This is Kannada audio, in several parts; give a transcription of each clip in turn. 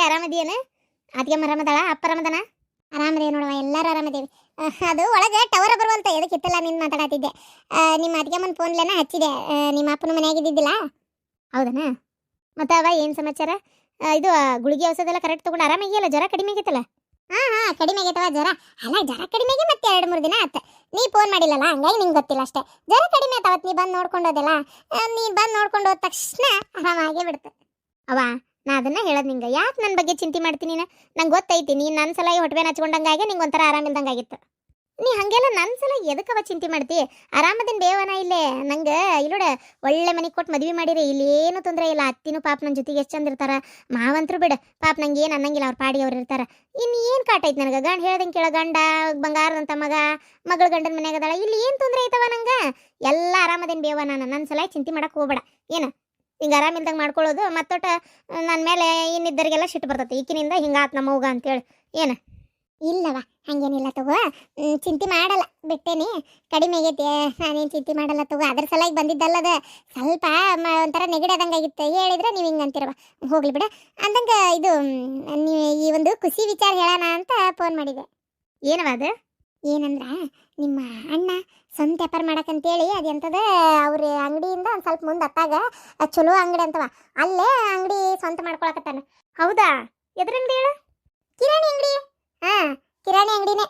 ಆರಾಮದಿಯೇನ? ಅತ್ತಿಗೆ ಆರಾಮದಾಳ? ಅಪ್ಪ ಆರಾಮದಾನ? ಆರಾಮದೇವಿ ನೋಡವ, ಎಲ್ಲರೂ ಆರಾಮದೇವಿ. ಅದು ಒಳಗೆ ಟವರ್ ಬರುವಂತ ಎದಕ್ಕೆ ಇತ್ತಲ್ಲ ನಿನ್ ಮಾತಾಡತ್ತಿದ್ದೆ. ನಿಮ್ಮ ಅತ್ತಿಗೆಮ್ಮನ ಫೋನ್ಲೇನ ಹಚ್ಚಿದೆ. ನಿಮ್ಮ ಅಪ್ಪನ ಮನೆಯಾಗಿದ್ದಿದ್ದಿಲ್ಲ? ಹೌದನಾ? ಮತ್ತೆ ಅವ ಏನು ಸಮಾಚಾರ? ಇದು ಗುಳಿಗೆ ಔಷಧ ಕರೆಕ್ಟ್ ತಗೊಂಡು ಆರಾಮಾಗಿಯಲ್ಲ? ಜ್ವರ ಕಡಿಮೆ ಆಗೈತಲ್ಲ? ಹಾ ಕಡಿಮೆ ಆಗೈತವ ಜ್ವರ. ಅಲ್ಲ ಜ್ವರ ಕಡಿಮೆಗೆ ಮತ್ತೆ 2-3 ದಿನ ಆತ. ನೀ ಫೋನ್ ಮಾಡಿಲ್ಲಲ್ಲ, ಹಂಗಾಗಿ ನಿಂಗೆ ಗೊತ್ತಿಲ್ಲ ಅಷ್ಟೇ. ಜ್ವರ ಕಡಿಮೆ ಆತವತ್ತು ನೀ ಬಂದು ನೋಡ್ಕೊಂಡೋದಲ್ಲ. ನೀ ಬಂದು ನೋಡ್ಕೊಂಡು ಹೋದ ತಕ್ಷಣ ಆರಾಮಾಗೇ ಬಿಡುತ್ತೆ. ಅವ ನಾ ಅದನ್ನ ಹೇಳೋದು ನಿಂಗೆ. ಯಾಕೆ ನನ್ನ ಬಗ್ಗೆ ಚಿಂತೆ ಮಾಡ್ತೀನಿ? ನಂಗೆ ಗೊತ್ತೈತಿ ನೀನು ನನ್ನ ಸಲ ಹೊಟ್ಟೆ ಹಚ್ಕೊಂಡಂಗಾಗಿ ನಿಂಗೆ ಒಂಥರ ಆರಾಮಿಲ್ದಂಗಾಗಿತ್ತು. ನೀ ಹಾಗೆಲ್ಲ ನನ್ನ ಸಲ ಎದಕ್ಕವ ಚಿಂತೆ ಮಾಡ್ತಿ? ಆರಾಮದಿನ ಬೇವನ ಇಲ್ಲೇ ನಂಗೆ ಇಲ್ಲೋಡ ಒಳ್ಳೆ ಮನೆಗೆ ಕೊಟ್ಟು ಮದುವೆ ಮಾಡಿರಿ, ಇಲ್ಲಿ ಏನು ತೊಂದರೆ ಇಲ್ಲ. ಅತ್ತಿನೂ ಪಾಪ ನನ್ನ ಜೊತೆಗೆ ಎಷ್ಟು ಚಂದ ಇರ್ತಾರ. ಮಾವಂತರು ಬಿಡ ಪಾಪ ನಂಗೆ ಏನು ಅನ್ನಂಗಿಲ್ಲ, ಅವ್ರ ಪಾಡಿ ಅವ್ರು ಇರ್ತಾರ. ಇನ್ನು ಏನು ಕಾಟೈತಿ ನನಗೆ? ಗಂಡ ಹೇಳ್ದಂಗೆ ಕೇಳೋ ಗಂಡ, ಬಂಗಾರದಂತ ಮಗಳ ಗಂಡನ ಮನೆಯಾಗದಾಳ. ಇಲ್ಲಿ ಏನು ತೊಂದರೆ ಐತವ ನಂಗೆ? ಎಲ್ಲ ಆರಾಮದಿನ ಬೇವ. ನನ್ನ ಸಲ ಚಿಂತೆ ಮಾಡಕ್ಕೆ ಹೋಗ್ಬೇಡ. ಏನು ಹಿಂಗೆ ಆರಾಮಿಲ್ದಂಗೆ ಮಾಡ್ಕೊಳ್ಳೋದು ಮತ್ತೊಟ್ಟ ನನ್ನ ಮೇಲೆ ಇನ್ನಿದ್ದರಿಗೆಲ್ಲ ಸಿಟ್ಟು ಬರ್ತೈತಿ. ಈಕಿನಿಂದ ಹಿಂಗಾತ್ ನಮ್ಮ ಹೋಗ ಅಂತೇಳಿ. ಏನು ಇಲ್ಲವ, ಹಂಗೇನಿಲ್ಲ ತಗೋ. ಚಿಂತೆ ಮಾಡಲ್ಲ, ಬಿಟ್ಟೇನಿ. ಕಡಿಮೆ ಆಗೈತಿ, ನಾನೇನು ಚಿಂತೆ ಮಾಡಲ್ಲ ತಗೋ. ಅದ್ರ ಸಲಾಗಿ ಬಂದಿದ್ದಲ್ಲದ ಸ್ವಲ್ಪ ಒಂಥರ ನೆಗಡಿ ಆದಂಗಾಗಿತ್ತು. ಹೇಳಿದ್ರೆ ನೀವು ಹಿಂಗೆ ಅಂತಿರವ. ಹೋಗ್ಲಿ ಬಿಡ. ಅಂದಂಗೆ ಇದು ನೀವು ಈ ಒಂದು ಖುಷಿ ವಿಚಾರ ಹೇಳೋಣ ಅಂತ ಫೋನ್ ಮಾಡಿದೆ. ಏನವ ಅದು? ಏನಂದ್ರ ನಿಮ್ಮ ಅಣ್ಣ ಸ್ವಂತ ವ್ಯಾಪಾರ ಮಾಡಕ್ಕಂತೇಳಿ ಅದೆಂತದ ಅವ್ರ ಅಂಗಡಿಯಿಂದ ಒಂದು ಸ್ವಲ್ಪ ಮುಂದೆ ಹತ್ತಾಗ ಚಲೋ ಅಂಗಡಿ ಅಂತವ, ಅಲ್ಲೇ ಅಂಗಡಿ ಸ್ವಂತ ಮಾಡ್ಕೊಳಕತ್ತಾನ. ಹೌದಾ? ಎದ್ರ ಅಂಗಡಿ ಹೇಳು? ಕಿರಾಣಿ ಅಂಗಡಿ. ಕಿರಾಣಿ ಅಂಗಡಿನೇ.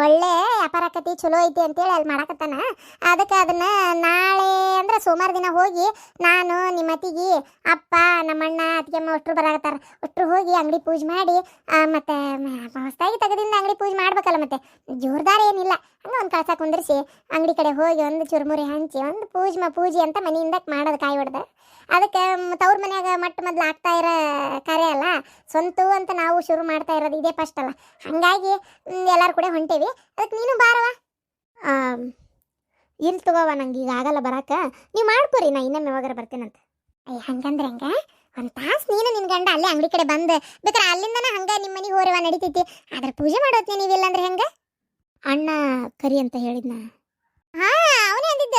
ಒಳ್ಳೆ ವ್ಯಾಪಾರ ಆಕತಿ, ಚಲೋ ಐತಿ ಅಂತೇಳಿ ಅಲ್ಲಿ ಮಾಡಕತ್ತಾನ. ಅದಕ್ಕೆ ಅದನ್ನ ನಾಳೆ ಅಂದ್ರೆ ಸೋಮವಾರ ದಿನ ಹೋಗಿ ನಾನು ನಿಮ್ಮ ಅತ್ತಿಗೆ ಅಪ್ಪ ನಮ್ಮಣ್ಣ ಅತ್ತಿಗೆಮ್ಮ ಅಷ್ಟ್ರು ಬರಾಕತ್ತಾರ. ಅಷ್ಟ್ರು ಹೋಗಿ ಅಂಗಡಿ ಪೂಜೆ ಮಾಡಿ ಮತ್ತೆ ಹೊಸದಾಗಿ ತೆಗೆದಿಂದ ಅಂಗಡಿ ಪೂಜೆ ಮಾಡ್ಬೇಕಲ್ಲ. ಮತ್ತೆ ಜೋರ್ದಾರ ಏನಿಲ್ಲ, ಹಂಗೆ ಒಂದು ಕಳಸ ಕುಂದ್ರಿಸಿ ಅಂಗಡಿ ಕಡೆ ಹೋಗಿ ಒಂದು ಚುರುಮುರಿ ಹಂಚಿ ಒಂದು ಪೂಜೆ ಅಂತ ಮನೆಯಿಂದ ಮಾಡೋದು ಕಾಯಿ ಹೊಡೆದ. ಅದಕ್ಕೆ ತವ್ರ ಮನ್ಯಾಗ ಮೊದಲು ಆಗ್ತಾ ಇರೋ ಕಾರ್ಯ ಅಲ್ಲ, ಸ್ವಂತ ಅಂತ ನಾವು ಶುರು ಮಾಡ್ತಾ ಇರೋದು ಇದೇ ಫಸ್ಟ್ ಅಲ್ಲ. ಹಾಗಾಗಿ ಎಲ್ಲರೂ ಕೂಡ ಹೊಂಟೇವಿ. ಅದಕ್ಕೆ ನೀನು ಬಾರವ. ಇಲ್ಲಿ ತಗೋವ, ನಂಗೆ ಈಗ ಆಗಲ್ಲ ಬರಾಕ. ನೀವು ಮಾಡ್ಕೋರಿ, ನಾ ಇನ್ನೊಮ್ಮೆ ಯಾವಾಗಾರ ಬರ್ತೇನಂತ. ಅಯ್ಯ ಹಂಗಂದ್ರೆ ಹಂಗ ಒಂದು ತಾಸು ನೀನು ನಿನ್ನ ಗಂಡ ಅಲ್ಲೇ ಅಂಗಡಿ ಕಡೆ ಬಂದು ಬೇಕಾರೆ ಅಲ್ಲಿಂದನ ಹಂಗೆ ನಿಮ್ಮ ಮನೆಗೆ ಹೋರವ ನಡೀತೈತಿ. ಆದ್ರೆ ಪೂಜೆ ಮಾಡೋತ್ನಿ ನೀವಿಲ್ಲ ಅಂದ್ರೆ ಹೆಂಗೆ? ಅಣ್ಣ ಕರಿ ಅಂತ ಹೇಳಿದ್ನ. ಅವನೇ ಅಂದಿದ್ದ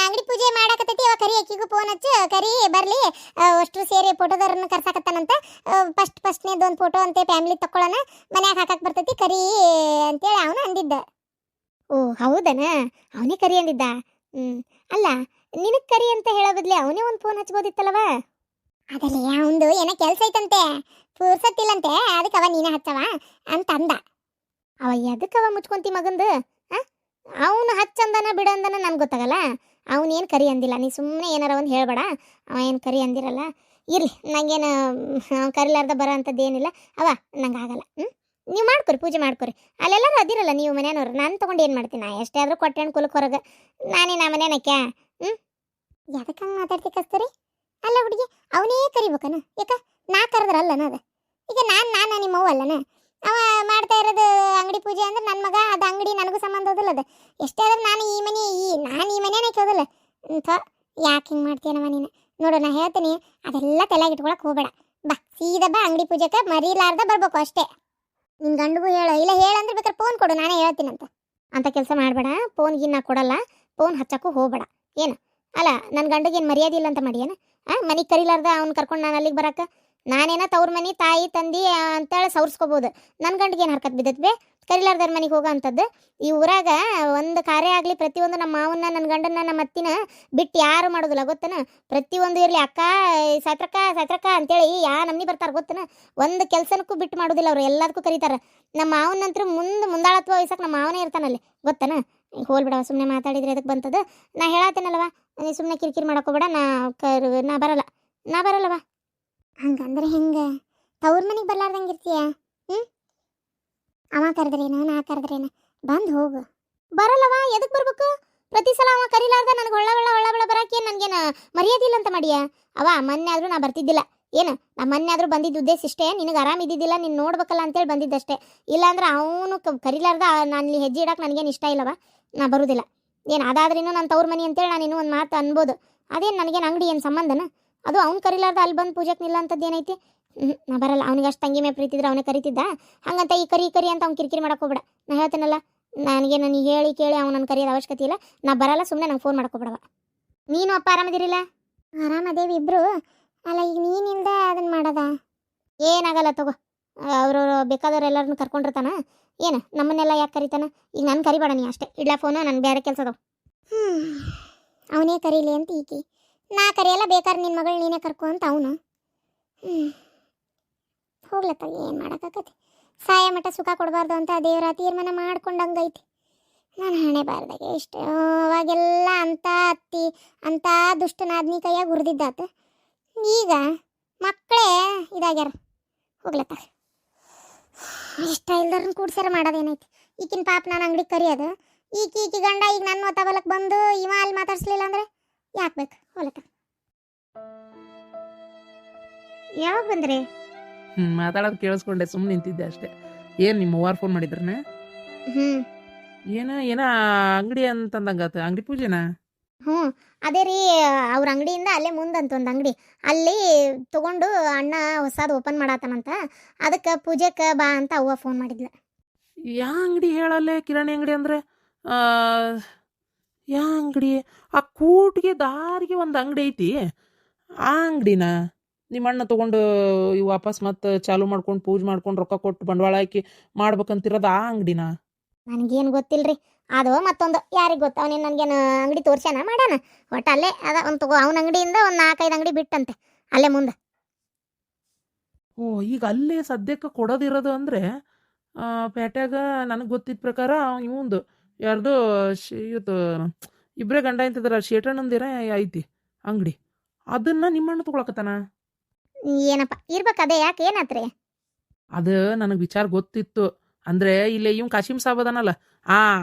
ಅಂಗಡಿ ಪೂಜೆ ಮಾಡಾಕತ್ತೈತಿ, ಅವ ಕರಿ ಅಕ್ಕಿಗೂ ಫೋನ್ ಹಚ್ಚಿ ಕರಿ ಬರ್ಲಿ, ಅಷ್ಟು ಸೇರಿ ಫೋಟೋದವ್ರನ್ನ ಕರ್ಸಾಕತ್ತಾನಂತ. ಫಸ್ಟ್ನೇದು ಒಂದು ಫೋಟೋ ಅಂತೆ ಫ್ಯಾಮಿಲಿ ತಕ್ಕೊಳ್ಳೋಣ, ಮನ್ಯಾಗ ಹಾಕಕ್ಕೆ ಬರ್ತೈತಿ ಕರಿ ಅಂತೇಳಿ ಅವನು ಅಂದಿದ್ದ. ಓ ಹೌದನ? ಅವನೇ ಕರಿ ಅಂದಿದ್ದ. ಅಲ್ಲ ನಿನಗೆ ಕರಿ ಅಂತ ಹೇಳೋ ಬದ್ಲಿ ಅವನೇ ಒಂದು ಫೋನ್ ಹಚ್ಬೋದಿತ್ತಲ್ಲವ? ಅದರಲ್ಲಿ ಅವಂದು ಏನೋ ಕೆಲಸ ಐತಂತೆ, ಪುರ್ಸತ್ತಿಲ್ಲಂತೆ, ಅದಕ್ಕೆ ಅವ ನೀನೇ ಹಚ್ಚವ ಅಂತ ಅಂದ. ಅವ ಎದಕ್ಕವ ಮುಚ್ಕೊಂತಿ ಮಗಂದು? ಅವನು ಹಚ್ಚಂದನ ಬಿಡಂದನ ನನ್ಗೆ ಗೊತ್ತಾಗಲ್ಲ. ಅವನೇನು ಕರಿ ಅಂದಿಲ್ಲ, ನೀ ಸುಮ್ಮನೆ ಏನಾರ ಒಂದು ಹೇಳ್ಬೇಡ. ಅವ ಏನು ಕರಿ ಅಂದಿರಲ್ಲ. ಇರ್ಲಿ, ನಂಗೇನು ಕರಿಲಾರ್ದ ಬರೋ ಅಂಥದ್ದು ಏನಿಲ್ಲ. ಅವ ನಂಗೆ ಆಗಲ್ಲ. ನೀವು ಮಾಡ್ಕೊರಿ, ಪೂಜೆ ಮಾಡ್ಕೊರಿ. ಅಲ್ಲೆಲ್ಲರೂ ಅದಿರಲ್ಲ ನೀವು ಮನೆಯವ್ರು. ನಾನು ತೊಗೊಂಡು ಏನು ಮಾಡ್ತೀನಿ? ನಾ ಎಷ್ಟೇ ಆದರೂ ಕೊಟ್ಟೆ ಕುಲಕ್ಕೆ ಹೊರಗೆ ನಾನೇ ನಾ ಮನೇನಕ್ಯಾ? ಯಾಕೆ ಹಂಗೆ ಮಾತಾಡ್ತಿ ಕಸ್ತೂರಿ? ಅಲ್ಲ ಹುಡುಗಿ, ಅವನೇ ಕರಿಬೇಕನ? ಯಾಕೆ ನಾ ಕರೆದ್ರಲ್ಲನ? ಅದು ಈಗ ನಾನು ನಿಮ್ಮವ್ವ ಅಲ್ಲನ? ಅವ ಮಾಡ್ತಾ ಇರೋದು ಅಂಗಡಿ ಪೂಜೆ ಅಂದ್ರೆ ನನ್ನ ಮಗ, ಅದು ಅಂಗಡಿ ನನಗೂ ಸಂಬಂಧ ಹೋದಿಲ್ಲ. ಅದು ಎಷ್ಟೇ ಆದ್ರೂ ನಾನು ಈ ಮನೆನೇ ಹೋದಿಲ್ಲ. ಯಾಕೆ ಹಿಂಗೆ ಮಾಡ್ತೀನವ ನೀನು? ನೋಡು, ನಾ ಹೇಳ್ತೀನಿ, ಅದೆಲ್ಲ ತಲೆಗೆ ಇಟ್ಕೊಳಕ್ಕೆ ಹೋಗಬೇಡ. ಬಾ ಸೀದಾ ಬಾ ಅಂಗಡಿ ಪೂಜೆಗೆ, ಮರೀಲಾರ್ದ ಬರ್ಬೇಕು ಅಷ್ಟೇ. ನಿನ್ನ ಗಂಡಿಗೂ ಹೇಳು, ಇಲ್ಲ ಹೇಳಂದ್ರೆ ಬೇಕಾದ್ರೆ ಫೋನ್ ಕೊಡು, ನಾನೇ ಹೇಳ್ತೀನಂತ. ಅಂತ ಕೆಲಸ ಮಾಡಬೇಡ. ಫೋನ್ಗೆ ನಾ ಕೊಡಲ್ಲ, ಫೋನ್ ಹಚ್ಚಕ್ಕೂ ಹೋಗಬೇಡ. ಏನು ಅಲ್ಲ, ನನ್ನ ಗಂಡಿಗೇನು ಮರ್ಯಾದೆ ಇಲ್ಲ ಅಂತ ಮಾಡಿಯೇನ? ಮನೆಗೆ ಕರಿಲಾರ್ದ ಅವ್ನು ಕರ್ಕೊಂಡು ನಾನು ಅಲ್ಲಿಗೆ ಬರಕ್ಕೆ ನಾನೇನ ತವ್ರ ಮನೆ ತಾಯಿ ತಂದಿ ಅಂತೇಳಿ ಸೌರ್ಸ್ಕೋಬೋದು. ನನ್ನ ಗಂಡಿಗೆ ಏನು ಹರ್ಕತ್ ಬಿದ್ದತ್ ಬೇ? ಕರಿಲಾರ್ದವ್ರ ಮನೆಗೆ ಹೋಗೋ ಅಂಥದ್ದು. ಈ ಊರಾಗ ಒಂದು ಕಾರ್ಯ ಆಗಲಿ ಪ್ರತಿಯೊಂದು ನಮ್ಮ ಮಾವನ್ನ, ನನ್ನ ಗಂಡನ್ನ, ನಮ್ಮ ಅತ್ತಿನ ಬಿಟ್ಟು ಯಾರು ಮಾಡೋದಿಲ್ಲ ಗೊತ್ತನ? ಪ್ರತಿಯೊಂದು ಇರಲಿ, ಅಕ್ಕ ಸತ್ರಕ್ಕ ಅಂತೇಳಿ ನಮ್ಮನಿ ಬರ್ತಾರೆ ಗೊತ್ತನ? ಒಂದು ಕೆಲಸನಕ್ಕೂ ಬಿಟ್ಟು ಮಾಡೋದಿಲ್ಲ ಅವರು, ಎಲ್ಲದಕ್ಕೂ ಕರೀತಾರೆ. ನಮ್ಮ ಮಾವನಂತರೂ ಮುಂದಾಳತ್ವ ವಹಿಸಕ್ಕೆ ನಮ್ಮ ಮಾವನೇ ಇರ್ತಾನಲ್ಲಿ ಗೊತ್ತನ? ಹೋಲ್ಬಿಡವ, ಸುಮ್ಮನೆ ಮಾತಾಡಿದ್ರೆ ಅದಕ್ಕೆ ಬಂತದ್ದು. ನಾ ಹೇಳತ್ತೇನಲ್ವ, ನೀ ಸುಮ್ಮನೆ ಕಿರಿಕಿರಿ ಮಾಡೋಕೋಬೇಡ. ನಾ ಬರಲ್ಲವ. ಹಂಗಂದ್ರೆ ಹೆಂಗೆ? ತವ್ರ ಮನೆಗೆ ಬರ್ಲಾರ್ದಂಗೆ ಇರ್ತೀಯ? ಅವ ಕರೆದ್ರೇನ ನಾ ಕರೆದ್ರೇನ? ಬಂದು ಹೋಗು. ಬರಲ್ಲವ, ಎದಕ್ಕೆ ಬರ್ಬೇಕು? ಪ್ರತಿ ಸಲ ಅವ ಕರಿಲಾರ್ದ ನನಗೆ ಹೊಳ್ಳ ಬರಾಕೇನು ನನಗೇನು ಮರ್ಯಾದೆ ಇಲ್ಲ ಅಂತ ಮಾಡಿಯ? ಅವ ಮೊನ್ನೆ ಆದರೂ ನಾ ಬರ್ತಿದ್ದಿಲ್ಲ. ಏನು ನಾ ಮೊನ್ನೆ ಆದರೂ ಬಂದಿದ್ದ ಉದ್ದೇಶ ಇಷ್ಟೇ, ನಿನಗೆ ಆರಾಮ ಇದ್ದಿದ್ದಿಲ್ಲ, ನೀನು ನೋಡ್ಬೇಕಲ್ಲ ಅಂತೇಳಿ ಬಂದಿದ್ದಷ್ಟೇ. ಇಲ್ಲಾಂದ್ರೆ ಅವನು ಕರಿಲಾರ್ದ ನಾನು ಇಲ್ಲಿ ಹೆಜ್ಜೆ ಇಡಕ್ಕೆ ನನಗೇನು ಇಷ್ಟ ಇಲ್ಲವ, ನಾ ಬರೋದಿಲ್ಲ. ಏನು ಅದಾದ್ರೂ ನನ್ನ ತವ್ರ ಮನೆ ಅಂತೇಳಿ ನಾನು ಇನ್ನೂ ಒಂದು ಮಾತು ಅನ್ಬೋದು. ಅದೇನು ನನಗೇನು ಅಂಗಡಿ ಏನು ಸಂಬಂಧನ? ಅದು ಅವ್ನು ಕರಿಲಾರ್ದ ಅಲ್ಲಿ ಬಂದು ಪೂಜೆಗೆ ನಿಲ್ಲ ಅಂಥದ್ದು ಏನೈತಿ? ನಾ ಬರಲ್ಲ. ಅವನಿಗೆ ಅಷ್ಟು ತಂಗಿ ಮೇಲೆ ಪ್ರೀತಿದ್ರೆ ಅವನೇ ಕರಿತಿದ್ದ. ಹಂಗಂತ ಈ ಕರಿ ಅಂತ ಅವ್ನು ಕಿರಿಕಿರಿ ಮಾಡೋಕೋಬೇಡ. ನಾ ಹೇಳ್ತೇನಲ್ಲ, ನನಗೆ ಹೇಳಿ ಕೇಳಿ ಅವ್ನು ನನ್ನ ಕರಿಯೋದು ಅವಶ್ಯಕತೆ ಇಲ್ಲ. ನಾ ಬರಲ್ಲ, ಸುಮ್ಮನೆ ನಂಗೆ ಫೋನ್ ಮಾಡ್ಕೊಬೇಡವ. ನೀನು ಅಪ್ಪ ಆರಾಮದಿರಿಲ್ಲ? ಆರಾಮದೇವಿ ಇಬ್ರು. ಅಲ್ಲ ಈಗ ನೀನಿಲ್ದ ಅದನ್ನು ಮಾಡೋದ? ಏನಾಗಲ್ಲ ತಗೋ. ಅವರು ಬೇಕಾದವ್ರು ಎಲ್ಲರನ್ನು ಕರ್ಕೊಂಡಿರ್ತಾನ. ಏನು ನಮ್ಮನ್ನೆಲ್ಲ ಯಾಕೆ ಕರಿತಾನ? ಈಗ ನಾನು ಕರಿಬೇಡ ನೀ ಅಷ್ಟೇ. ಇಡ್ಲಾ ಫೋನು, ನನ್ನ ಬೇರೆ ಕೆಲಸ ಅದಾವ. ಅವನೇ ಕರೀಲಿ ಅಂತ ಈಕಿ. ನಾ ಕರಿಯಲ್ಲ, ಬೇಕಾದ್ರೆ ನಿನ್ನ ಮಗಳು ನೀನೇ ಕರ್ಕೊ ಅಂತ ಅವನು. ಹೋಗ್ಲತ್ತ, ಏನು ಮಾಡೋಕ್ಕಾಗತ್ತೆ. ಸಾಯ ಮಠ ಸುಖ ಕೊಡಬಾರ್ದು ಅಂತ ದೇವರ ತೀರ್ಮಾನ ಮಾಡ್ಕೊಂಡಂಗೈತಿ. ನಾನು ಹಣೆ ಬಾರ್ದಾಗೆ ಇಷ್ಟ ಅವಾಗೆಲ್ಲ ಅಂತ ಅತ್ತಿ ಅಂತ ದುಷ್ಟನಾದ್ನಿ ಕೈಯಾಗ ಹುರಿದಿದ್ದಾತ. ಈಗ ಮಕ್ಕಳೇ ಇದಾಗ್ಯಾರ. ಹೋಗ್ಲತ್ತ, ಇಷ್ಟ ಇಲ್ದಾರನ್ನ ಕೂಡ್ಸ್ಯಾರ ಮಾಡೋದೇನೈತಿ. ಈಕಿನ ಪಾಪ ನಾನು ಅಂಗಡಿಗೆ ಕರಿಯೋದು. ಈಕಿ ಗಂಡ ಈಗ ನನ್ನ ಒತ್ತಬಲಕ್ಕೆ ಬಂದು ಇವ ಅಲ್ಲಿ ಮಾತಾಡ್ಸ್ಲಿಲ್ಲ ಅಂದ್ರೆ ಯಾಕೆ ಬೇಕು? ಹೋಗ್ಲತ್ತ. ಯಾವಾಗ ಬಂದ್ರಿ? ಮಾತಾಡೋದು ಕೇಳಿಸ್ಕೊಂಡೆ, ಸುಮ್ಮನೆ ನಿಂತಿದ್ದೆ ಅಷ್ಟೇ. ಏನು ನಿಮ್ಮ ಅವ್ವಾರು ಫೋನ್ ಮಾಡಿದ್ರನ? ಏನ ಅಂಗಡಿ ಅಂತಂದಂಗಾತ. ಅಂಗಡಿ ಪೂಜೆನಾ? ಅದೇ ರೀ, ಅವ್ರ ಅಂಗಡಿಯಿಂದ ಅಲ್ಲೇ ಮುಂದಂತ ಒಂದು ಅಂಗಡಿ, ಅಲ್ಲಿ ತಗೊಂಡು ಅಣ್ಣ ಹೊಸದು ಓಪನ್ ಮಾಡತ್ತಾನಂತ. ಅದಕ್ಕೆ ಪೂಜೆಗೆ ಬಾ ಅಂತ ಅವ್ವ ಫೋನ್ ಮಾಡಿದ್ಲ. ಯಾ ಅಂಗಡಿ ಹೇಳಲ್ಲೇ? ಕಿರಾಣಿ ಅಂಗಡಿ ಅಂದ್ರೆ ಯಾ ಅಂಗಡಿ? ಆ ಕೂಟಿಗೆ ದಾರಿಗೆ ಒಂದು ಅಂಗಡಿ ಐತಿ, ಆ ಅಂಗಡಿನ ನಿಮ್ಮ ಅಣ್ಣ ತೊಗೊಂಡು ವಾಪಸ್ ಮತ್ತೆ ಚಾಲು ಮಾಡ್ಕೊಂಡು ಪೂಜೆ ಮಾಡ್ಕೊಂಡು ರೊಕ್ಕ ಕೊಟ್ಟು ಬಂಡವಾಳ ಹಾಕಿ ಮಾಡ್ಬೇಕಂತಿರೋದು ಆ ಅಂಗಡಿನ? ನನಗೇನು ಗೊತ್ತಿಲ್ರಿ. ಅದು ಮತ್ತೊಂದು ಯಾರಿಗೆ ಗೊತ್ತ. ಅವನೇನು ನನಗೇನು ಅಂಗಡಿ ತೋರ್ಸ್ಯಾನ ಮಾಡ್ಯಾನ? ಒಟ್ಟು ಅಲ್ಲೇ ಅದ ಒಂದು ತಗೋ. ಅವನ ಅಂಗಡಿಯಿಂದ ಒಂದು 4-5 ಅಂಗಡಿ ಬಿಟ್ಟಂತೆ ಅಲ್ಲೇ ಮುಂದೆ. ಓ, ಈಗ ಅಲ್ಲೇ ಸದ್ಯಕ್ಕೆ ಕೊಡೋದಿರೋದು ಅಂದರೆ ಪೇಟ್ಯಾಗ ನನಗೆ ಗೊತ್ತಿದ್ದ ಪ್ರಕಾರ ಇವಂದು ಯಾರ್ದು ಇವತ್ತು ಇಬ್ಬರೇ ಗಂಡ ಅಂತಿದಾರ, ಶೇಟಣ್ಣಂದಿರ ಐತಿ ಅಂಗಡಿ. ಅದನ್ನ ನಿಮ್ಮಣ್ಣ ತೊಗೊಳಕತ್ತಾನ? ಏನಪ್ಪ ಇರ್ಬೇಕು, ಅದೇ ಯಾಕೆ ಏನಾತ್ರಿ? ಅದು ನನಗೆ ವಿಚಾರ ಗೊತ್ತಿತ್ತು. ಅಂದರೆ ಇಲ್ಲೇ ಇವ್ ಕಾಶಿಮ್ ಸಾಬ್ ಅದಾನಲ್ಲ,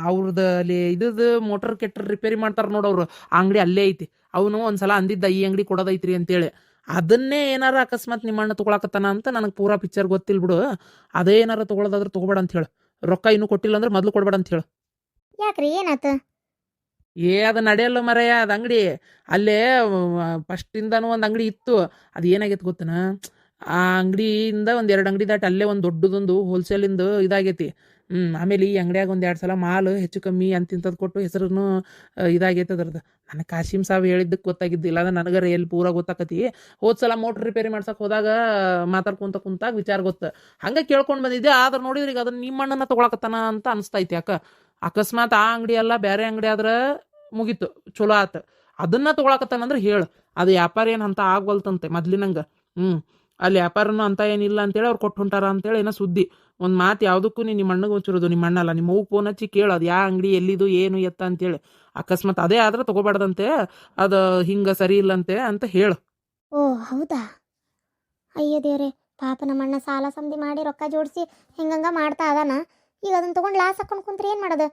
ಅವ್ರದ್ದು ಅಲ್ಲಿ ಇದ್ದು ಮೋಟರ್ ಕೆಟ್ಟರ್ ರಿಪೇರಿ ಮಾಡ್ತಾರೆ ನೋಡೋರು, ಆ ಅಂಗಡಿ ಅಲ್ಲೇ ಐತಿ. ಅವನು ಒಂದ್ಸಲ ಅಂದಿದ್ದ ಈ ಅಂಗಡಿ ಕೊಡೋದೈತ್ರಿ ಅಂತೇಳಿ. ಅದನ್ನೇ ಏನಾರ ಅಕಸ್ಮಾತ್ ನಿಮ್ಮಣ್ಣ ತೊಗೊಳಕತ್ತಾನ ಅಂತ ನನಗೆ ಪೂರಾ ಪಿಕ್ಚರ್ ಗೊತ್ತಿಲ್ಲ ಬಿಡು. ಅದೇ ಏನಾರ ತೊಗೊಳೋದಾದ್ರೆ ತೊಗೊಬೇಡ ಅಂತ ಹೇಳು. ರೊಕ್ಕ ಇನ್ನೂ ಕೊಟ್ಟಿಲ್ಲ ಅಂದ್ರೆ ಮೊದಲು ಕೊಡ್ಬೇಡ ಅಂತ ಹೇಳು. ಯಾಕ್ರಿ ಏನಾತ? ಅದು ನಡೆಯಲ್ಲ ಮರೆಯ, ಅದು ಅಂಗಡಿ ಅಲ್ಲೇ ಫಸ್ಟಿಂದನೂ ಒಂದು ಅಂಗಡಿ ಇತ್ತು. ಅದು ಏನಾಗೈತೆ ಗೊತ್ತನ, ಆ ಅಂಗಡಿಯಿಂದ ಒಂದು 2 ಅಂಗಡಿ ದಾಟಿ ಅಲ್ಲೇ ಒಂದು ದೊಡ್ಡದೊಂದು ಹೋಲ್ಸೇಲಿಂದು ಇದಾಗೈತಿ. ಆಮೇಲೆ ಈ ಅಂಗಡಿಯಾಗ ಒಂದು 2 ಸಲ ಮಾಲ್ ಹೆಚ್ಚು ಕಮ್ಮಿ ಅಂತಿಂಥದ್ದು ಕೊಟ್ಟು ಹೆಸರನ್ನು ಇದಾಗೈತೆ ಅದ್ರದ್ದು. ನನಗೆ ಕಾಶಿಮ್ ಸಾಬ್ ಹೇಳಿದ್ದಕ್ಕೆ ಗೊತ್ತಾಗಿದ್ದಿಲ್ಲ, ಅದು ನನಗರ ಎಲ್ಲಿ ಪೂರ ಗೊತ್ತಾಕತಿ. ಹೋದ್ಸಲ ಮೋಟ್ರ್ ರಿಪೇರಿ ಮಾಡ್ಸಕ್ಕೆ ಹೋದಾಗ ಮಾತಾಡ್ಕೊಂತ ಕುಂತಾಗ ವಿಚಾರ ಗೊತ್ತು, ಹಂಗೆ ಕೇಳ್ಕೊಂಡು ಬಂದಿದ್ದೆ. ಆದ್ರೆ ನೋಡಿದ್ರೆ ಈಗ ಅದನ್ನ ನಿಮ್ಮ ಅಣ್ಣನ ತೊಗೊಳಕತ್ತಾನ ಅಂತ ಅನಿಸ್ತೈತಿ. ಯಾಕೆ ಅಕಸ್ಮಾತ್ ಆ ಅಂಗಡಿ ಎಲ್ಲ ಬೇರೆ ಅಂಗಡಿ ಆದ್ರೆ ಮುಗೀತು, ಚಲೋ ಆತು. ಅದನ್ನ ತೊಗೊಳಕತ್ತಾನಂದ್ರೆ ಹೇಳು. ಅದು ವ್ಯಾಪಾರ ಏನು ಅಂತ ಆಗ್ವಲ್ತಂತೆ ಮೊದ್ಲಿನಂಗೆ. ಅಲ್ಲಿ ವ್ಯಾಪಾರನೂ ಅಂತ ಏನಿಲ್ಲ ಅಂತೇಳಿ ಅವ್ರು ಕೊಟ್ಟು ಹೊಂಟಾರ ಅಂತೇಳಿ ಏನೋ ಸುದ್ದಿ. ಒಂದು ಮಾತು ಯಾವುದಕ್ಕೂ ನಿಮ್ಮ ಅಣ್ಣಗೆ ಮುಚ್ಚಿರೋದು, ನಿಮ್ಮ ಅಣ್ಣ ಅಲ್ಲ, ನಿಮ್ಮ ಅವ್ಗೆ ಫೋನ್ ಹಚ್ಚಿ ಕೇಳು ಅದು ಯಾವ ಅಂಗಡಿ ಎಲ್ಲಿದು ಏನು ಎತ್ತ ಅಂತೇಳಿ. ಅಕಸ್ಮಾತ್ ಅದೇ ಆದ್ರೆ ತೊಗೋಬಾರ್ದಂತೆ, ಅದು ಹಿಂಗೆ ಸರಿ ಇಲ್ಲಂತೆ ಅಂತ ಹೇಳು. ಓ ಹೌದಾ? ಅಯ್ಯೋ ದೇವ್ರೆ, ಪಾಪ ನಮ್ಮಣ್ಣ ಸಾಲ ಸಂಧಿ ಮಾಡಿ ರೊಕ್ಕ ಜೋಡಿಸಿ ಹಿಂಗಂಗ ಮಾಡ್ತಾ ಅದಾನ. ಈಗ ಅದನ್ನ ತೊಗೊಂಡು ಲಾಸ್ ಹಾಕೊಂಡು ಕುಂತ್ರೆ ಏನು ಮಾಡೋದು?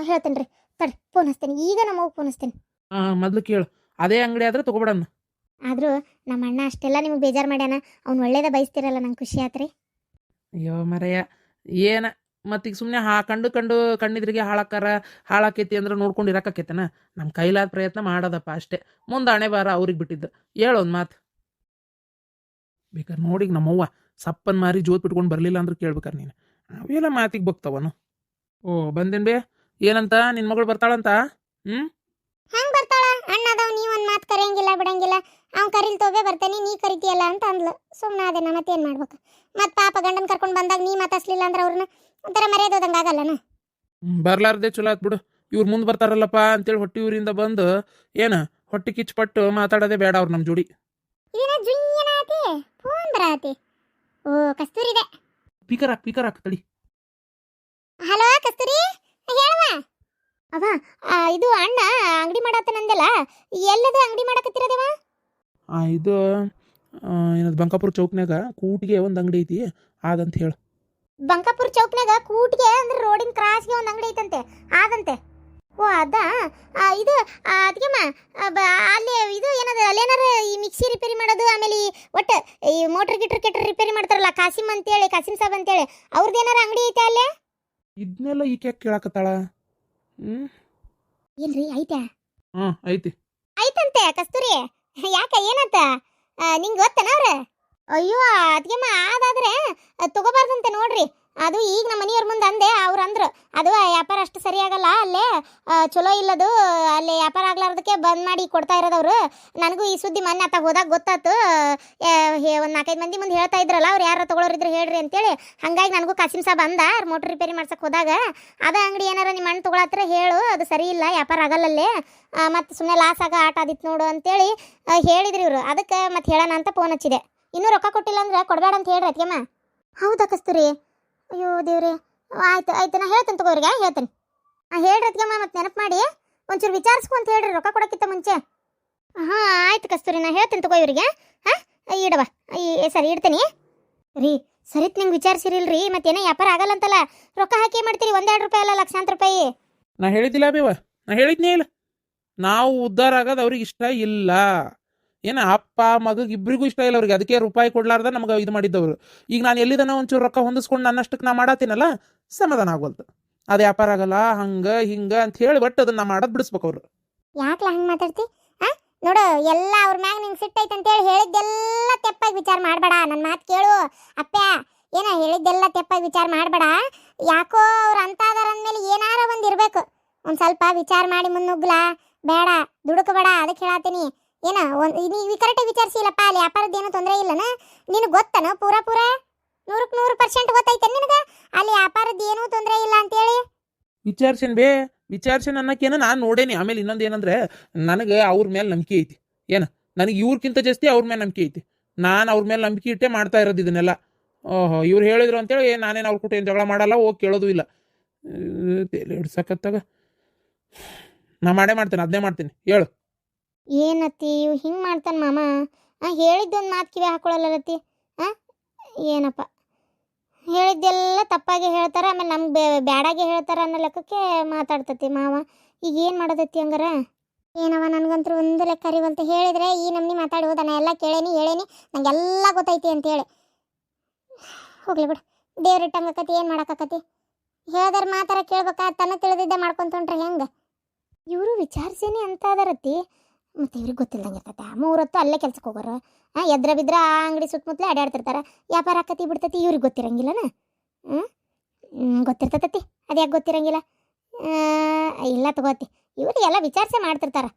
ಹೇಳ್ತೇನೆ ರೀ, ತಡಿ ಫೋನ್ ಹಚ್ತೇನೆ. ಈಗ ನಮ್ಮವ್ಗೆ ಫೋನ್ ಹಚ್ತೇನೆ. ಮೊದಲು ಕೇಳು, ಅದೇ ಅಂಗಡಿ ಆದ್ರೆ ತೊಗೊಬೇಡಣ್ಣ. ಆದರೂ ನಮ್ಮ ಅಣ್ಣ ಅಷ್ಟೆಲ್ಲ ನಿಮಗೆ ಬೇಜಾರು ಮಾಡ್ಯಾನ. ಅವ್ನು ಒಳ್ಳೇದ ಬಯಸ್ತಿರಲ್ಲ, ನಂಗೆ ಖುಷಿ ಆತ್ರಿ. ಅಯ್ಯೋ ಮರೆಯ, ಏನ ಮತ್ತೀಗ ಸುಮ್ಮನೆ ಕಂಡು ಕಣ್ಣಿದ್ರಿಗೆ ಹಾಳಾಕೈತಿ ಅಂದ್ರೆ ನೋಡ್ಕೊಂಡು ಇರಕ್ಕಾಕೈತನ? ನಮ್ಮ ಕೈಲಾದ ಪ್ರಯತ್ನ ಮಾಡೋದಪ್ಪ ಅಷ್ಟೇ. ಮುಂದೆ ಹಣೆ ಬಾರ ಅವ್ರಿಗೆ ಬಿಟ್ಟಿದ್ದು. ಹೇಳೋದು ಮಾತು ಬೇಕಾದ್ರೆ ನೋಡಿಗ ನಮ್ಮವ್ವ ಸಪ್ಪನ್ ಮಾರಿ ಜೋತ್ ಬಿಟ್ಕೊಂಡು ಬರಲಿಲ್ಲ ಅಂದ್ರೆ ಕೇಳ್ಬೇಕಾರೆ ನೀನು ಅವೆಲ್ಲ ಮಾತಿಗೆ ಬಗ್ತಾವನು. ಓ ಬಂದೇನು ಬೇ, ಏನಂತ ನಿನ್ನ ಮಗಳು ಬರ್ತಾಳಂತ? ಹಂಗೆ ಬರ್ತಾಳ? ಅಣ್ಣದವ್ ನೀವು ಒಂದು ಮಾತು ಕರೆಯಂಗಿಲ್ಲ ಬಿಡಂಗಿಲ್ಲ. ಅವ್ನು ಕರೀಲ್ ತೋಬೇ ಬರ್ತಾನೆ, ನೀ ಕರಿತೀಯಲ್ಲ ಅಂತ ಅಂದ್ಲು. ಸುಮ್ಮನೆ ಅದೇನ ಮತ್ತೇನು ಮಾಡ್ಬೇಕು? ಮತ್ತು ಪಾಪ ಗಂಡನ ಕರ್ಕೊಂಡು ಬಂದಾಗ ನೀ ಮಾತಾಡ್ಸ್ಲಿಲ್ಲ ಅಂದ್ರೆ ಅವ್ರನ್ನ ಒಂಥರ ಮರ್ಯಾದೋದಂಗೆ ಆಗಲ್ಲನ? ಬರ್ಲಾರ್ದೆ ಚಲೋ ಆತ್ ಬಿಡು. ಇವ್ರು ಮುಂದೆ ಬರ್ತಾರಲ್ಲಪ್ಪ ಅಂತೇಳಿ ಹೊಟ್ಟಿ ಊರಿಂದ ಬಂದು ಏನು ಹೊಟ್ಟೆ ಕಿಚ್ಚಪಟ್ಟು ಮಾತಾಡೋದೇ ಬೇಡ ಅವ್ರು ನಮ್ಮ ಜೋಡಿ. ಇದೇನ ಜುಯ್ಯನಾತಿ ಫೋನ್ ಬರಾತಿ. ಓ ಕಸ್ತೂರಿ ಇದೆ. ಪೀಕರ್ ಹಾಕ್ ತಡಿ. ಹಲೋ ಕಸ್ತೂರಿ, ಹೇಳವ. ಅವ ಇದು ಅಣ್ಣ ಅಂಗಡಿ ಮಾಡತ್ತನಂದಲ್ಲ, ಎಲ್ಲದ ಅಂಗಡಿ ಮಾಡಕತ್ತಿರೋದೇವ? ಇದು ಏನದು ಬಂಕಾಪುರ ಚೌಕ್ನಾಗ ಕೂಟಿಗೆ ಒಂದು ಅಂಗಡಿ ಐತಿ, ಆದಂತ ಹೇಳು. ಬಂಕಾಪುರ ಚೌಕ್ನಾಗ ಕೂಟಿಗೆ ಅಂದ್ರೆ ರೋಡಿನ ಕ್ರಾಸ್ಗೆ ಒಂದು ಅಂಗಡಿ ಐತಂತೆ, ಆದಂತೆ. ಓ ಅದಾ? ಇದು ಅದಕ್ಕೆಮ್ಮ ಅಲ್ಲಿ ಇದು ಏನದ ಅಲ್ಲೇನಾರ ಈ ಮಿಕ್ಸಿ ರಿಪೇರಿ ಮಾಡೋದು, ಆಮೇಲೆ ಒಟ್ಟು ಈ ಮೋಟ್ರ್ ಕೆಟ್ಟರ್ ರಿಪೇರಿ ಮಾಡ್ತಾರಲ್ಲ ಕಾಸಿಮ್ ಅಂತೇಳಿ, ಕಾಸಿಮ್ ಸಾಬ್ ಅಂತೇಳಿ, ಅವ್ರದ್ದು ಏನಾರ ಅಂಗಡಿ ಐತೆ ಅಲ್ಲೇ? ಇದನ್ನೆಲ್ಲ ಈಕೆ ಕೇಳಕತ್ತಾಳ? ಏನ್ರಿ ಐತೆ? ಐತಿ ಐತಂತೆ ಕಸ್ತೂರಿ. ಯಾಕೆ ಏನಂತ ನಿಂಗೆ ಗೊತ್ತನ ಅವ್ರ? ಅಯ್ಯೋ ಅದಕ್ಕೆಮ್ಮ ಅದಾದ್ರೆ ತಗೋಬಾರ್ದಂತೆ ನೋಡ್ರಿ. ಅದು ಈಗ ನಮ್ಮ ಮನೆಯವ್ರ ಮುಂದೆ ಅಂದೆ ಅವ್ರು ಅಂದ್ರು ಅದು ವ್ಯಾಪಾರ ಅಷ್ಟು ಸರಿಯಾಗಲ್ಲ ಅಲ್ಲೇ ಚಲೋ ಇಲ್ಲದು ಅಲ್ಲಿ ವ್ಯಾಪಾರ ಆಗ್ಲಾರ್ದಕ್ಕೆ ಬಂದ್ ಮಾಡಿ ಕೊಡ್ತಾ ಇರೋದವ್ರು. ನನಗೂ ಈ ಸುದ್ದಿ ಮೊನ್ನೆ ಆತ ಹೋದಾಗ ಗೊತ್ತಾತು. ಒಂದು 4-5 ಮಂದಿ ಮುಂದೆ ಹೇಳ್ತಾ ಇದ್ರಲ್ಲ ಅವ್ರು ಯಾರು ತಗೊಳ್ಳೋರಿದ್ರೆ ಹೇಳ್ರಿ ಅಂತೇಳಿ. ಹಂಗಾಗಿ ನನಗೂ ಕಾಸಿಂ ಸಾಬ್ ಅಂದ ಮೋಟರ್ ರಿಪೇರಿ ಮಾಡ್ಸಕ್ಕೆ ಹೋದಾಗ, ಅದ ಅಂಗಡಿ ಏನಾರ ನಿಮ್ಮ ಅಣ್ಣ ತಗೊಳತ್ರ ಹೇಳು, ಅದು ಸರಿ ಇಲ್ಲ ವ್ಯಾಪಾರ ಆಗಲ್ಲಲ್ಲೇ, ಮತ್ತು ಸುಮ್ಮನೆ ಲಾಸ್ ಆಗ ಆಟ ಆದಿತ್ತು ನೋಡು ಅಂತೇಳಿ ಹೇಳಿದ್ರಿ ಇವರು. ಅದಕ್ಕೆ ಮತ್ತೆ ಹೇಳೋಣ ಅಂತ ಫೋನ್ ಹಚ್ಚಿದೆ. ಇನ್ನೂ ರೊಕ್ಕ ಕೊಟ್ಟಿಲ್ಲ ಅಂದ್ರೆ ಕೊಡಬೇಡ ಅಂತ ಹೇಳ್ರಿ ಅತ್ಗೆಮ್ಮ. ಹೌದಾ ಕಸ್ತೂರಿ? ಅಯ್ಯೋ ದೇವ್ರಿ, ಆಯ್ತು ಆಯ್ತು, ನಾ ಹೇಳ್ತೇನೆ ತಗೋರಿಗೆ, ಹೇಳ್ತೇನೆ. ಹೇಳ್ರಿ ಅತ್ಗೆಮ್ಮ, ಮತ್ತೆ ನೆನಪು ಮಾಡಿ ಒಂಚೂರು ವಿಚಾರಿಸ್ಕೊ ಅಂತ ಹೇಳ್ರಿ ರೊಕ್ಕ ಕೊಡೋಕ್ಕಿಂತ ಮುಂಚೆ. ಹಾಂ ಆಯ್ತು ಕಸ್ತೂರಿ, ನಾ ಹೇಳ್ತೇನೆ ತಗೋ ಇವ್ರಿಗೆ. ಹಾಂ ಇಡವ, ಸರಿ ಇಡ್ತೀನಿ ರೀ. ಸರಿತ್ ನಿಂಗೆ ವಿಚಾರಿಸಿರಿಲ್ರಿ, ಮತ್ತೇನೋ ವ್ಯಾಪಾರ ಆಗಲ್ಲ ಅಂತಲ್ಲ, ರೊಕ್ಕ ಹಾಕಿ ಮಾಡ್ತೀರಿ, 1-2 ರೂಪಾಯಿ ಅಲ್ಲ, ಲಕ್ಷಾಂತರ ರೂಪಾಯಿ. ನಾ ಹೇಳಿದ್ದಿಲ್ಲ ಬೇವ, ನಾ ಹೇಳಿದ್ನೇ ಇಲ್ಲ. ನಾವು ಉದ್ಧಾರ ಆಗೋದು ಅವ್ರಿಗೆ ಇಷ್ಟ ಇಲ್ಲ. ಏನ ಅಪ್ಪ ಮಗಗೆ ಇಬ್ಬರಿಗೂ ಇಷ್ಟ ಇಲ್ಲ ಅವ್ರಿಗೆ. ಅದಕ್ಕೆ ರೂಪಾಯಿ ಕೊಡ್ಲಾರ್ದ ನಮ್ಗೆ ಇದು ಮಾಡಿದ್ದವರು. ಈಗ ನಾನು ಎಲ್ಲಿದನ ಒಂಚೂರು ರೊಕ್ಕ ಹೊಂದಿಸ್ಕೊಂಡು ನನ್ನಷ್ಟಕ್ಕೆ ನಾ ಮಾಡತ್ತೀನಲ್ಲ, ಸಮಾಧಾನ ಆಗೋಲ್ತು. ಅದು ವ್ಯಾಪಾರ ಆಗಲ್ಲ ಹಂಗೆ ಹಿಂಗೆ ಅಂತ ಹೇಳಿ ಬಟ್ ಅದನ್ನ ಮಾಡೋದು ಬಿಡಿಸ್ಬೇಕು ಅವರು. ಯಾಕ್ಲ ಹಂಗೆ ಮಾತಾಡ್ತಿ? ನೋಡು, ಎಲ್ಲ ಅವ್ರ ಮ್ಯಾಗ ನಿಂಗೆ ಸಿಟ್ಟೈತೆ ಅಂತೇಳಿ ಹೇಳಿದ್ದೆಲ್ಲ ತೆಪ್ಪಾಗಿ ವಿಚಾರ ಮಾಡಬೇಡ. ನನ್ನ ಮಾತು ಕೇಳು ಅಪ್ಪ, ಏನ ಹೇಳಿದ್ದೆಲ್ಲ ತೆಪ್ಪಾಗಿ ವಿಚಾರ ಮಾಡಬೇಡ. ಯಾಕೋ ಅವ್ರು ಅಂತ ಅದಾರ ಅಂದಮೇಲೆ ಏನಾರ ಒಂದು ಇರಬೇಕು. ಒಂದು ಸ್ವಲ್ಪ ವಿಚಾರ ಮಾಡಿ ಮುನ್ನುಗ್ಲಾ, ಬೇಡ ದುಡುಕಬೇಡ. ಅದಕ್ಕೆ ಹೇಳತ್ತೀನಿ. ಏನ ನೀವು ಕರೆಕ್ಟಾಗಿ ವಿಚಾರಿಸಿಲ್ಲಪ್ಪ, ಅಲ್ಲಿ ವ್ಯಾಪಾರದ್ದೇನು ತೊಂದರೆ ಇಲ್ಲನ? ನಿನಗೆ ಗೊತ್ತನ ಪೂರ 100% ಗೊತ್ತೈತೆ ನಿನಗೆ ಅಲ್ಲಿ ವ್ಯಾಪಾರದ್ದೇನೂ ತೊಂದರೆ ಇಲ್ಲ ಅಂತೇಳಿ? ವಿಚಾರ್ಸೇನ್ ಅನ್ನಕ್ಕೇನ ನಾನು ನೋಡೇನಿ. ಆಮೇಲೆ ಇನ್ನೊಂದು ಏನಂದ್ರೆ, ನನಗೆ ಅವ್ರ ಮೇಲೆ ನಂಬಿಕೆ ಐತಿ. ನನಗೆ ಇವ್ರಕ್ಕಿಂತ ಜಾಸ್ತಿ ಅವ್ರ ಮೇಲೆ ನಂಬಿಕೆ ಐತಿ. ನಾನು ಅವ್ರ ಮೇಲೆ ನಂಬಿಕೆ ಇಟ್ಟೆ ಮಾಡ್ತಾ ಇರೋದು ಇದನ್ನೆಲ್ಲ. ಓಹೋ, ಇವ್ರು ಹೇಳಿದ್ರು ಅಂತೇಳಿ ನಾನೇನು ಅವ್ರ ಕೂಟ ಏನು ಜಗಳ ಮಾಡಲ್ಲ, ಹೋಗಿ ಕೇಳೋದು ಇಲ್ಲ. ಹಿಡ್ಸಕತ್ತಾಗ ನಾ ಮಾಡ್ತೇನೆ, ಅದನ್ನೇ ಮಾಡ್ತೀನಿ. ಹೇಳು. ಏನತ್ತಿ ಇವ್ ಹಿಂಗೆ ಮಾಡ್ತಾನೆ ಮಾಮ? ಹೇಳಿದ್ದೊಂದು ಮಾತು ಕಿವಿ ಹಾಕೊಳ್ಳಲ್ಲತ್ತಿ. ಏನಪ್ಪ, ಹೇಳಿದ್ದೆಲ್ಲ ತಪ್ಪಾಗಿ ಹೇಳ್ತಾರೆ, ಆಮೇಲೆ ನಮ್ಗೆ ಬ್ಯಾಡಾಗೆ ಹೇಳ್ತಾರೆ ಅನ್ನೋ ಲೆಕ್ಕಕ್ಕೆ ಮಾತಾಡ್ತತಿ ಮಾವ. ಈಗ ಏನು ಮಾಡೋದತ್ತಿ ಹಂಗಾರ? ಏನವ, ನನಗಂತೂ ಒಂದು ಲೆಕ್ಕ ಅರಿವಂತ. ಹೇಳಿದ್ರೆ ಈ ನಮ್ನಿ ಮಾತಾಡಿ ಹೋದ, ನಾ ಎಲ್ಲ ಕೇಳೇನಿ ನಂಗೆಲ್ಲ ಗೊತ್ತೈತಿ ಅಂತೇಳಿ. ಹೋಗ್ಲಿ ಬಿಡು, ದೇವ್ರಿಟ್ಟಂಗಕತಿ, ಏನು ಮಾಡೋಕ್ಕತಿ? ಹೇಳ್ದಾರ ಮಾತಾರ ಕೇಳ್ಬೇಕಾ? ತನ್ನ ತಿಳಿದಿದ್ದೆ ಮಾಡ್ಕೊಂತೊಂಡ್ರೆ ಹೆಂಗೆ? ಇವರು ವಿಚಾರಿಸೇನಿ ಅಂತ ಅದರತ್ತಿ. ಮತ್ತು ಇವ್ರಿಗೆ ಗೊತ್ತಿಲ್ದಂಗೆ ಇರ್ತೈತೆ. 3 ಹೊತ್ತು ಅಲ್ಲೇ ಕೆಲ್ಸಕ್ಕೆ ಹೋಗೋರು. ಎದ್ರ ಬಿದ್ರೆ ಆ ಅಂಗಡಿ ಸುತ್ತಮುತ್ತಲೇ ಅಡ್ಯಾಡ್ತಿರ್ತಾರೆ. ವ್ಯಾಪಾರ ಆಕತಿ ಬಿಡ್ತತಿ, ಇವ್ರಿಗೆ ಗೊತ್ತಿರಂಗಿಲ್ಲನ? ಗೊತ್ತಿರ್ತತಿ, ಅದ್ಯಾಕೆ ಗೊತ್ತಿರಂಗಿಲ್ಲ? ಇಲ್ಲ ತಗೋತಿ, ಇವ್ರಿಗೆಲ್ಲ ವಿಚಾರಿಸೇ ಮಾಡ್ತಿರ್ತಾರೆ.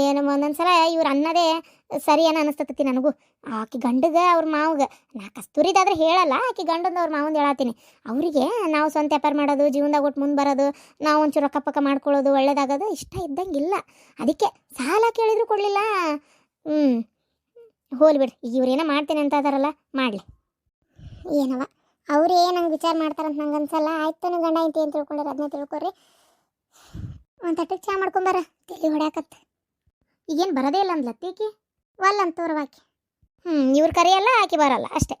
ಏನು ಒಂದೊಂದ್ಸಲ ಇವ್ರು ಅನ್ನೋದೇ ಸರಿ ಏನೋ ಅನಿಸ್ತತಿ ನನಗೂ. ಆಕಿ ಗಂಡಗೆ ಅವ್ರ ಮಾವಗೆ, ನಾ ಕಸ್ತೂರಿದಾದ್ರೆ ಹೇಳಲ್ಲ, ಆಕಿ ಗಂಡಂದು ಅವ್ರ ಮಾವಂದು ಹೇಳತ್ತೀನಿ. ಅವರಿಗೆ ನಾವು ಸ್ವಂತ ವ್ಯಾಪಾರ ಮಾಡೋದು, ಜೀವನದಾಗ ಒಟ್ಟು ಮುಂದೆ ಬರೋದು, ನಾವು ಒಂಚೂರು ರೊಕ್ಕ ಪಕ್ಕ ಮಾಡ್ಕೊಳ್ಳೋದು, ಒಳ್ಳೇದಾಗೋದು ಇಷ್ಟ ಇದ್ದಂಗಿಲ್ಲ. ಅದಕ್ಕೆ ಸಾಲ ಕೇಳಿದ್ರು ಕೊಡಲಿಲ್ಲ. ಹೋಲಿ ಬಿಡ್ರಿ, ಈಗ ಇವ್ರೇನೋ ಮಾಡ್ತೀನಿ ಅಂತ ಅದಾರಲ್ಲ, ಮಾಡಲಿ. ಏನವ ಅವ್ರೇ ನಂಗೆ ವಿಚಾರ ಮಾಡ್ತಾರಂತ ನಂಗೆ ಅನ್ಸಲ್ಲ. ಆಯ್ತು, ನೀವು ಗಂಡ ಐತಿ ಅಂತ ತಿಳ್ಕೊಂಡ್ರೆ ಅದನ್ನೇ ತಿಳ್ಕೊರಿ. ಒಂದು ತಟ್ಟಕ್ಕೆ ಚಾ ಮಾಡ್ಕೊಂಬಾರ, ತಲೆ ಹೊಡ್ಯಾಕತ್ತ. ಈಗೇನು ಬರೋದೇ ಇಲ್ಲ ಅಂದ್ಲತ್ತಿ ಆಕಿ? ವಲ್ಲ ಅಂತವ್ರವಾಕಿ. ಇವ್ರು ಕರೆಯಲ್ಲ, ಆಕಿ ಬರಲ್ಲ ಅಷ್ಟೇ.